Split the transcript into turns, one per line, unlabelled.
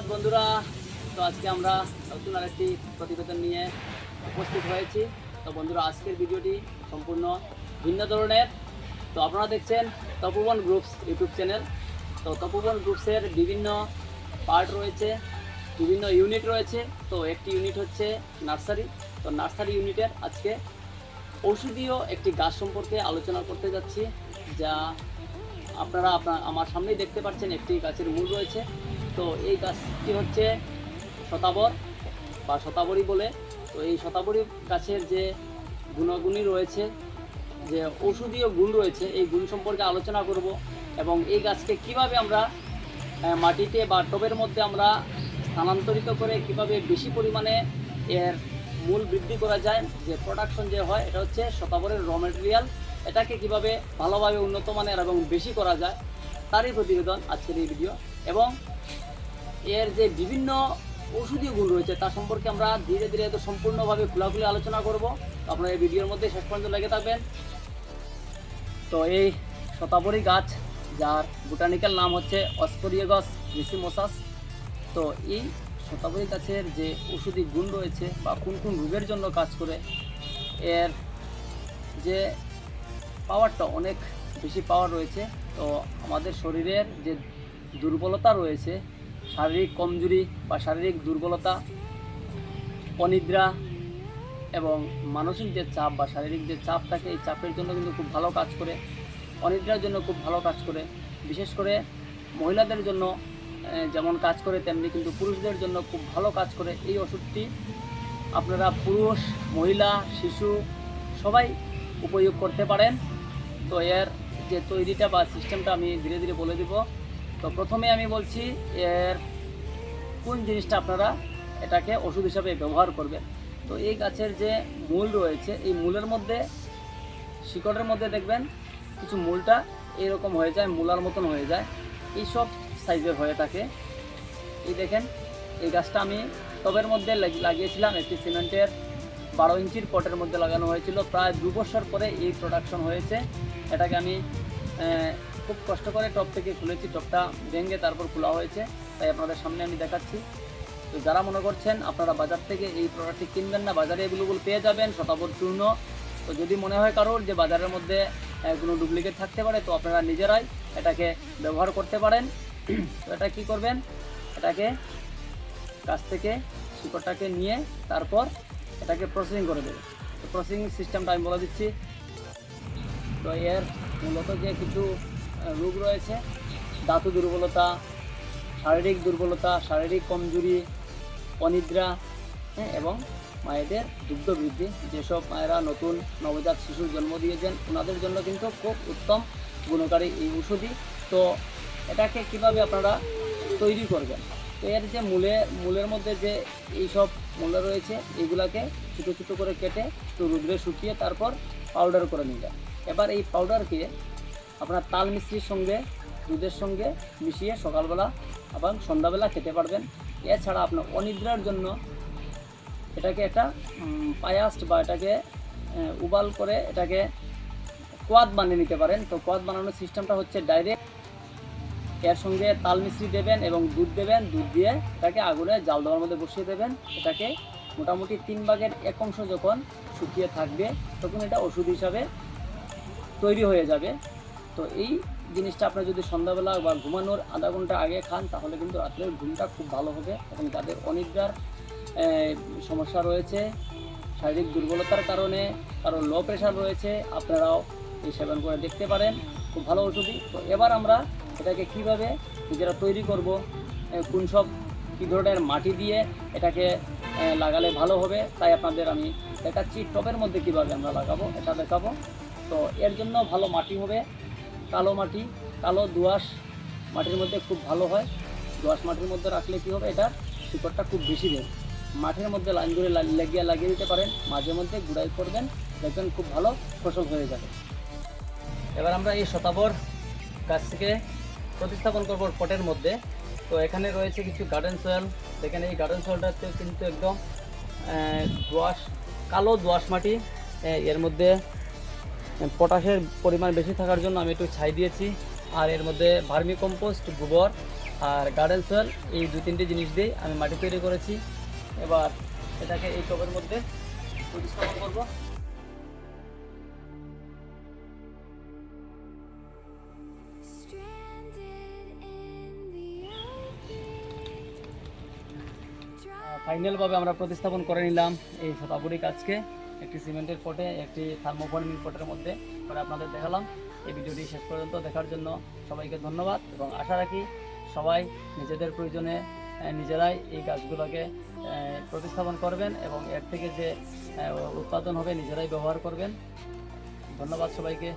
সুপ্রভাত বন্ধুরা। তো আজকে আমরা নতুন আরেকটি প্রতিবেদন নিয়ে উপস্থিত হয়েছি। তো বন্ধুরা, আজকের ভিডিওটি সম্পূর্ণ ভিন্ন ধরনের। তো আপনারা দেখছেন তপোবন গ্রুপস ইউটিউব চ্যানেল। তো তপোবন গ্রুপসের বিভিন্ন পার্ট রয়েছে, বিভিন্ন ইউনিট রয়েছে। তো একটি ইউনিট হচ্ছে নার্সারি। তো নার্সারি ইউনিটের আজকে ঔষধীয় একটি গাছ সম্পর্কে আলোচনা করতে যাচ্ছি, যা আপনারা আমার সামনেই দেখতে পাচ্ছেন। একটি গাছের মূল রয়েছে। তো এই গাছটি হচ্ছে শতাবর বা শতাবরী বলে। তো এই শতাবরী গাছের যে গুণাগুণী রয়েছে, যে ঔষধীয় গুণ রয়েছে, এই গুণ সম্পর্কে আলোচনা করব। এবং এই গাছকে কিভাবে আমরা মাটিতে বা টবের মধ্যে আমরা স্থানান্তরিত করে কিভাবে বেশি পরিমাণে এর মূল বৃদ্ধি করা যায়, যে প্রোডাকশন যে হয়, এটা হচ্ছে শতাবরের র মেটেরিয়াল। এটাকে কিভাবে ভালোভাবে উন্নত মানের এবং বেশি করা যায়, তারই প্রতিবেদন আজকের এই ভিডিও। এবং এর যে বিভিন্ন ঔষধীয় গুণ রয়েছে তা সম্পর্কে আমরা ধীরে ধীরে তো সম্পূর্ণভাবে খোলাখুলি আলোচনা করব। আপনারা এই ভিডিওর মধ্যে শেষ পর্যন্ত লেগে থাকবেন। তো এই শতাবরী গাছ, যার বোটানিক্যাল নাম হচ্ছে অস্পরিয়াগস রিসিমোসাস। তো এই শতাবরী গাছের যে ঔষধি গুণ রয়েছে বা কোন কোন রোগের জন্য কাজ করে, এর যে পাওয়ারটা অনেক বেশি পাওয়ার রয়েছে। তো আমাদের শরীরের যে দুর্বলতা রয়েছে, শারীরিক কমজোরি বা শারীরিক দুর্বলতা, অনিদ্রা এবং মানসিক যে চাপ বা শারীরিক যে চাপ থাকে, এই চাপের জন্য কিন্তু খুব ভালো কাজ করে। অনিদ্রার জন্য খুব ভালো কাজ করে। বিশেষ করে মহিলাদের জন্য যেমন কাজ করে, তেমনি কিন্তু পুরুষদের জন্য খুব ভালো কাজ করে এই ওষুধটি। আপনারা পুরুষ, মহিলা, শিশু সবাই উপয়োগ করতে পারেন। তো এর যে তৈরিটা বা সিস্টেমটা আমি ধীরে ধীরে বলে দেব। তো প্রথমে আমি বলছি এর কোন জিনিসটা আপনারা এটাকে ওষুধ হিসাবে ব্যবহার করবেন। তো এই গাছের যে মূল রয়েছে, এই মূলের মধ্যে, শিকড়ের মধ্যে দেখবেন কিছু মূলটা এইরকম হয়ে যায়, মূলার মতন হয়ে যায়, এই সব সাইজের হয়ে থাকে। এই দেখেন, এই গাছটা আমি টবের মধ্যে লাগিয়েছিলাম, একটি সিমেন্টের 12 ইঞ্চির পটের মধ্যে লাগানো হয়েছিল। প্রায় 2 বছর পরে এই প্রোডাকশন হয়েছে। এটাকে আমি খুব কষ্ট করে টব থেকে খুলেছি, টবটা ভেঙে তারপর খোলা হয়েছে, তাই আপনাদের সামনে আমি দেখাচ্ছি। তো যারা মনে করছেন আপনারা বাজার থেকে এই প্রোডাক্টটি কিনবেন না, বাজারে অ্যাভেলেবল পেয়ে যাবেন শতাবর চূর্ণ। তো যদি মনে হয় কারোর যে বাজারের মধ্যে কোনো ডুপ্লিকেট থাকতে পারে, তো আপনারা নিজেরাই এটাকে ব্যবহার করতে পারেন। তো এটা কী করবেন, এটাকে গাছ থেকে শিকড়টাকে নিয়ে তারপর এটাকে প্রসেসিং করে দেবেন। তো প্রসেসিং সিস্টেমটা আমি বলে দিচ্ছি। তো এর মূলত যে কিছু রোগ রয়েছে, ধাতু দুর্বলতা, শারীরিক দুর্বলতা, শারীরিক কমজোরি, অনিদ্রা, এবং মায়েদের দুগ্ধ বৃদ্ধি, যেসব মায়েরা নতুন নবজাত শিশুর জন্ম দিয়েছেন, ওনাদের জন্য কিন্তু খুব উত্তম গুণকারী এই ঔষধি। তো এটাকে কিভাবে আপনারা তৈরি করবেন, তো এর যে মূলের মধ্যে যে এইসব মূল্য রয়েছে, এইগুলাকে ছোটো ছোটো করে কেটে তো রোদ্রে শুকিয়ে তারপর পাউডার করে নিয়ে যায়। এবার এই পাউডারকে আপনার তাল মিশ্রির সঙ্গে, দুধের সঙ্গে মিশিয়ে সকালবেলা এবং সন্ধ্যাবেলা খেতে পারবেন। এছাড়া আপনার অনিদ্রার জন্য এটাকে একটা পায়াস্ট বা এটাকে উবাল করে এটাকে কোয়াদ বানিয়ে নিতে পারেন। তো কোয়াদ বানানোর সিস্টেমটা হচ্ছে ডাইরেক্ট এর সঙ্গে তাল মিশ্রি দেবেন এবং দুধ দেবেন। দুধ দিয়ে এটাকে আগুনে জাল দেওয়ার মধ্যে বসিয়ে দেবেন। এটাকে মোটামুটি 3 ভাগের 1 অংশ যখন শুকিয়ে থাকবে, তখন এটা ওষুধ হিসাবে তৈরি হয়ে যাবে। তো এই জিনিসটা আপনার যদি সন্ধ্যাবেলা বা ঘুমানোর আধা ঘন্টা আগে খান, তাহলে কিন্তু রাত্রের ঘুমটা খুব ভালো হবে। এবং যাদের অনিদ্রার সমস্যা রয়েছে, শারীরিক দুর্বলতার কারণে, কারো লো প্রেশার রয়েছে, আপনারাও এই সেবন করে দেখতে পারেন, খুব ভালো ওষুধই। তো এবার আমরা এটাকে কিভাবে নিজেরা তৈরি করব, কোন সব কী ধরনের মাটি দিয়ে এটাকে লাগালে ভালো হবে, তাই আপনাদের আমি দেখাচ্ছি। টবের মধ্যে কিভাবে আমরা লাগাবো এটা দেখাবো। তো এর জন্য ভালো মাটি হবে কালো মাটি, কালো দোআঁশ মাটির মধ্যে খুব ভালো হয়। দোআঁশ মাটির মধ্যে রাখলে কী হবে, এটার শিকড়টা খুব বেশি দেবে। মাটির মধ্যে লাইন করে লাগিয়ে দিতে পারেন, মাঝে মধ্যে গুঁড়াই করবেন, দেখবেন খুব ভালো ফসল হয়ে যাবে। এবার আমরা এই শতাবর গাছকে প্রতিস্থাপন করব পটের মধ্যে। তো এখানে রয়েছে কিছু গার্ডেন সয়েল। দেখেন এই গার্ডেন সয়েলটাতে কিন্তু একদম দোআঁশ, কালো দোআঁশ মাটি। এর মধ্যে পটাশের পরিমাণ বেশি থাকার জন্য আমি একটু ছাই দিয়েছি। আর এর মধ্যে ভার্মি কম্পোস্ট, গোবর আর গার্ডেন সয়েল, এই 2-3টি জিনিস দিয়ে আমি মাটি তৈরি করেছি। এবার এটাকে এই টবের মধ্যে প্রতিস্থাপন করব। ফাইনালভাবে আমরা প্রতিস্থাপন করে নিলাম এই শতাবরী গাছকে একটি সিমেন্টের পটে, একটি থার্মোফর্মিং পটের মধ্যে করে আপনাদের দেখালাম। এই ভিডিওটি শেষ পর্যন্ত দেখার জন্য সবাইকে ধন্যবাদ, এবং আশা রাখি সবাই নিজেদের প্রয়োজনে নিজেরাই এই গাছগুলোকে প্রতিস্থাপন করবেন এবং এর থেকে যে উৎপাদন হবে নিজেরাই ব্যবহার করবেন। ধন্যবাদ সবাইকে।